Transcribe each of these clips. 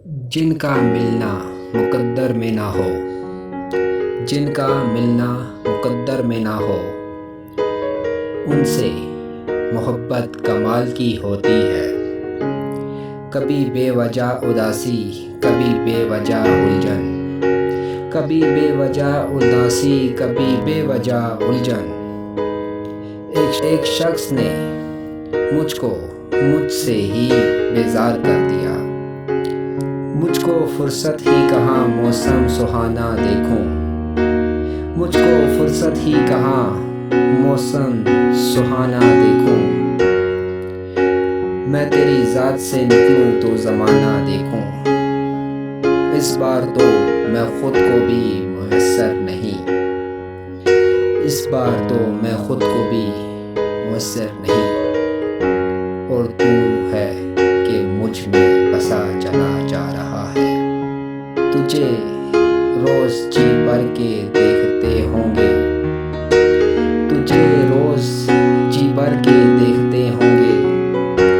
जिनका मिलना मुकद्दर में ना हो, जिनका मिलना मुकद्दर में ना हो, उनसे मोहब्बत कमाल की होती है। कभी बेवजह उदासी, कभी बेवजह उलझन, कभी बेवजह उदासी, कभी बेवजह उलझन। एक शख्स ने मुझको मुझसे ही बेजार कर दिया। मुझको फुर्सत ही कहाँ मौसम सुहाना देखूं, मुझको फुर्सत ही कहाँ मौसम सुहाना देखूं। मैं तेरी ज़ात से निकलूं तो ज़माना देखूं। इस बार तो मैं खुद को भी मुयस्सर नहीं, इस बार तो मैं खुद को भी मुयस्सर नहीं। और तू है कि मुझ में बसा चला जा रहा है। तुझे रोज़ जी भर के देखते होंगे, तुझे रोज़ जी भर के देखते होंगे।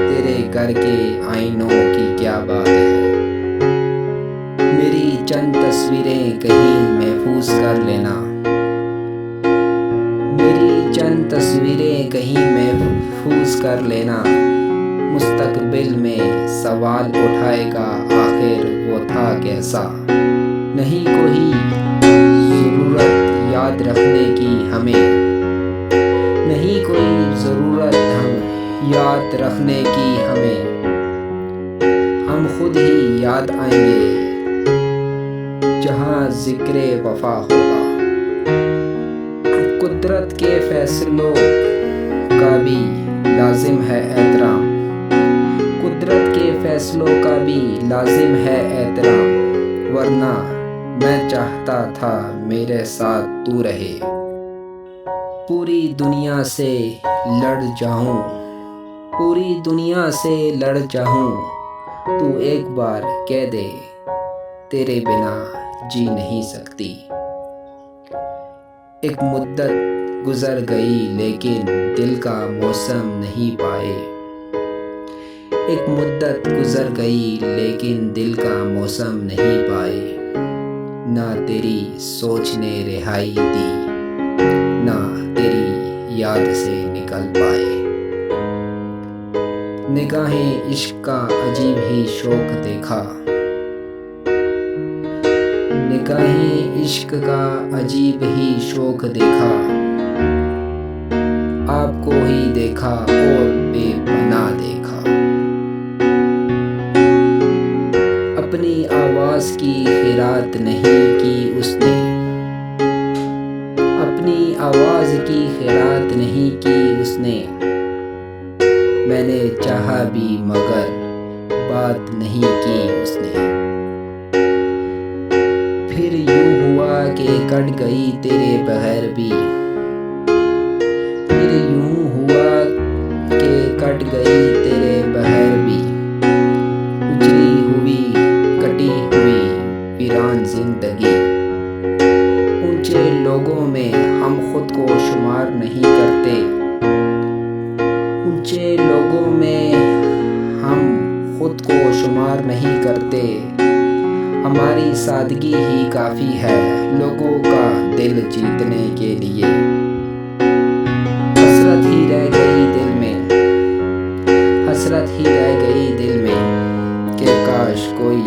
तेरे घर के आईनों की क्या बात है। मेरी चंद तस्वीरें कहीं महफूज कर लेना, मेरी चंद तस्वीरें कहीं महफूज कर लेना। मुस्तकबिल में सवाल उठाएगा आखिर वो था कैसा। नहीं कोई ज़रूरत याद रखने की हमें, नहीं कोई ज़रूरत हम याद रखने की हमें। हम खुद ही याद आएंगे जहाँ ज़िक्रे वफा होगा। कुदरत के फैसलों का भी लाजिम है एहतराम, कुदरत के फैसलों का भी लाजिम है एहतराम। वरना मैं चाहता था मेरे साथ तू रहे। पूरी दुनिया से लड़ जाऊं, पूरी दुनिया से लड़ जाऊं। तू एक बार कह दे तेरे बिना जी नहीं सकती। एक मुद्दत गुजर गई लेकिन दिल का मौसम नहीं पाए। एक मुद्दत गुजर गई लेकिन दिल का मौसम नहीं पाए। ना तेरी सोच ने रिहाई दी, ना तेरी याद से निकल पाए। निगाहें इश्क का अजीब ही शौक देखा, निगाहें इश्क का अजीब ही शौक देखा। आपको ही देखा और बेपनाह देखा। अपनी आवाज़ की खैरात नहीं की उसने, अपनी आवाज़ की खैरात नहीं की उसने। मैंने चाहा भी मगर बात नहीं की उसने। फिर यूं हुआ कि कट गई तेरे बगैर भी, फिर यूं हुआ कि कट गई तेरे बगैर भी। उजड़ी हुई कटी हुई वीरान जिंदगी। ऊंचे लोगों में हम खुद को शुमार नहीं करते, ऊंचे लोगों में हम खुद को शुमार नहीं करते। हमारी सादगी ही काफ़ी है लोगों का दिल जीतने के लिए। हसरत ही रह गई दिल में, हसरत ही रह गई दिल में कि काश कोई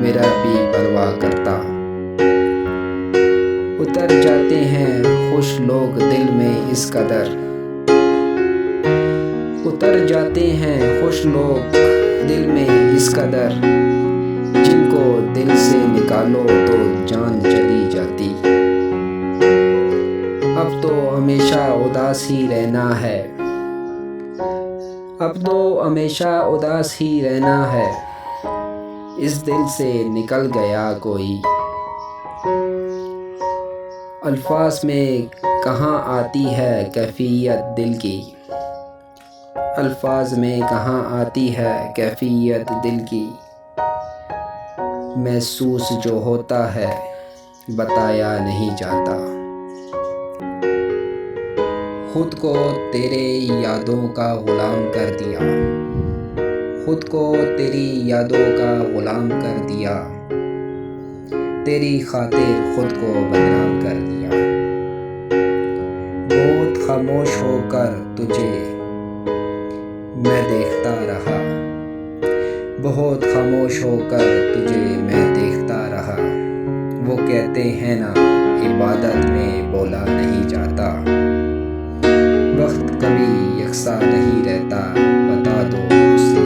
मेरा भी परवाह करता। उतर जाते हैं खुश लोग दिल में इस कदर, उतर जाते हैं खुश लोग दिल में इस कदर। जिनको दिल से निकालो तो जान चली जाती। अब तो हमेशा उदास ही रहना है, अब तो हमेशा उदास ही रहना है। इस दिल से निकल गया कोई। अल्फाज में कहाँ आती है कैफियत दिल की, अल्फाज में कहाँ आती है कैफियत दिल की। महसूस जो होता है बताया नहीं जाता। खुद को तेरे यादों का गुलाम कर दिया, खुद को तेरी यादों का गुलाम कर दिया, तेरी खातिर खुद को बदनाम कर दिया। बहुत खामोश होकर तुझे मैं देखता रहा, बहुत खामोश होकर तुझे मैं देखता रहा। वो कहते हैं ना, इबादत में बोला नहीं जाता। वक्त कभी यकसा नहीं रहता, बता दो उसे।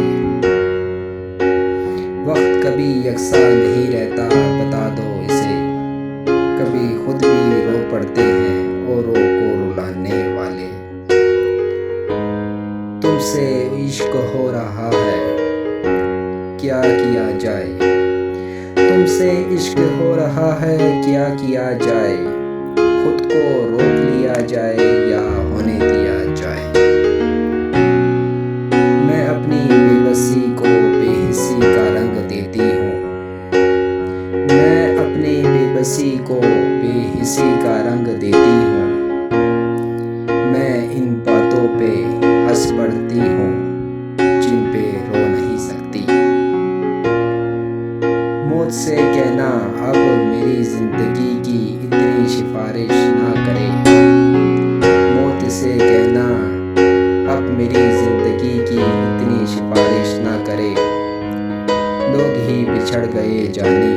वक्त कभी यकसा नहीं रहता, बता दो इसे। कभी खुद भी रो पड़ते हैं औरों को रुलाने वाले। तुमसे इश्क हो रहा है, क्या किया जाए। तुमसे इश्क हो रहा है, क्या किया जाए। खुद को रोक लिया जाए या होने दिया जाए। मैं अपनी बेबसी को बेहिसी का रंग देती हूँ। मैं अपनी बेबसी को बेहिसी का रंग देती हूँ। मैं इन बातों पे हंस पड़ती हूँ जिन पे रो नहीं सकती। मौत से कहना अब मेरी जिंदगी की इतनी सिफारिश ना करे। मौत से कहना अब मेरी जिंदगी की इतनी सिफारिश ना करे। लोग ही बिछड़ गए जाने,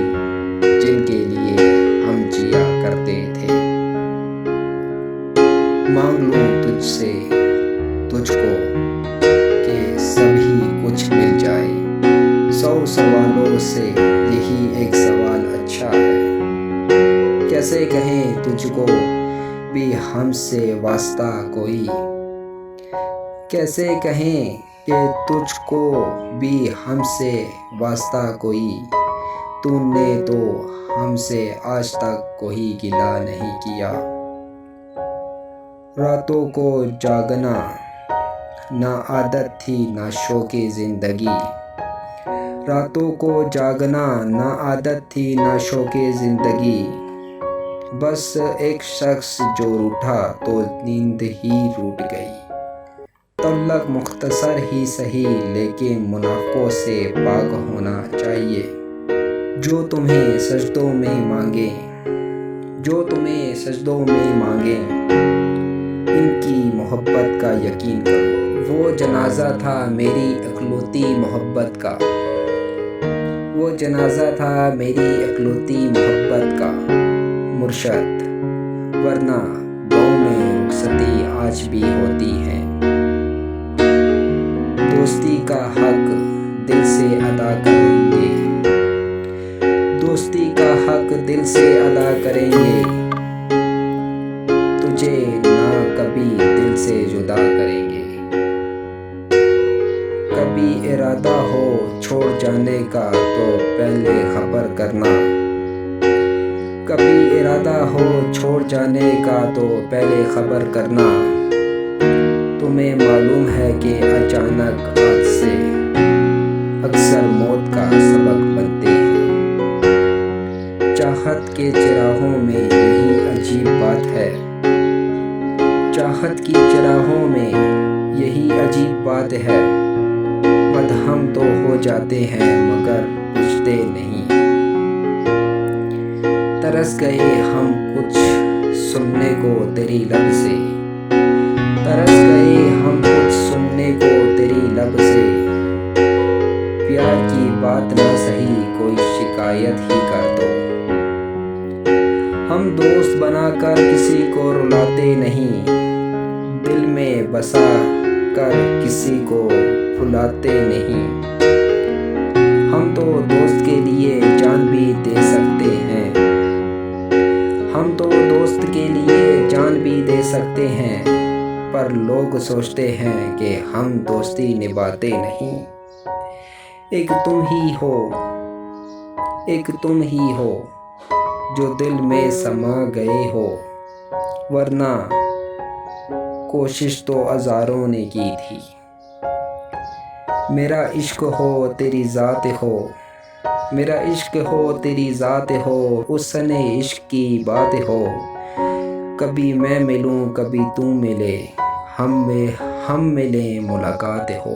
जिनके लिए हम जिया करते थे। मांग लूं तुझसे तुझको कि सभी कुछ मिल जाए। 100 सवालों से यही एक सवाल अच्छा है। कैसे कहें तुझको भी हमसे वास्ता कोई। कैसे कहें कि तुझको भी हमसे वास्ता कोई। तूने तो हमसे आज तक कोई गिला नहीं किया। रातों को जागना ना आदत थी ना शौक़े ज़िंदगी। रातों को जागना ना आदत थी ना शौक़े ज़िंदगी। बस एक शख्स जो रूठा तो नींद ही रूठ गई। तल्लक मुख्तसर ही सही, लेकिन मुनाफ़ों से पाक होना चाहिए। जो तुम्हें सजदों में मांगे, जो तुम्हें सजदों में मांगे, इनकी मोहब्बत का यकीन करो। वो जनाजा था मेरी इकलौती मोहब्बत का। वो जनाजा था मेरी इकलौती मोहब्बत का मुर्शद। वरना गाँव में रुखसती आज भी होती है। दोस्ती का हक दिल से अदा करेंगे। दोस्ती का हक दिल से अदा करेंगे। तुझे ना कभी दिल से जुदा करेंगे। कभी इरादा हो छोड़ जाने का तो पहले खबर करना। कभी इरादा हो छोड़ जाने का तो पहले खबर करना। तुम्हें मालूम है कि अचानक हादसे अक्सर मौत का सबक बनते हैं। चाहत के चिराहों में यही अजीब बात है। चाहत की चिराहों में यही अजीब बात है। मदहम तो हो जाते हैं मगर बुझते नहीं। तरस गए हम कुछ सुनने को तेरी लब से। तरस गए हम कुछ सुनने को तेरी लब से। प्यार की बात ना सही कोई शिकायत ही कर दो। हम दोस्त बनाकर किसी को रुलाते नहीं। दिल में बसा कर किसी को भुलाते नहीं। हम तो दोस्त के लिए जान भी दे सकते हैं। हम तो दोस्त के लिए जान भी दे सकते हैं। पर लोग सोचते हैं कि हम दोस्ती निभाते नहीं। एक तुम ही हो, एक तुम ही हो जो दिल में समा गए हो। वरना कोशिश तो हज़ारों ने की थी। मेरा इश्क हो तेरी ज़ात हो। मेरा इश्क हो तेरी ज़ात हो। उसने इश्क की बात हो। कभी मैं मिलूं कभी तू मिले। हम मिले मुलाकात हो।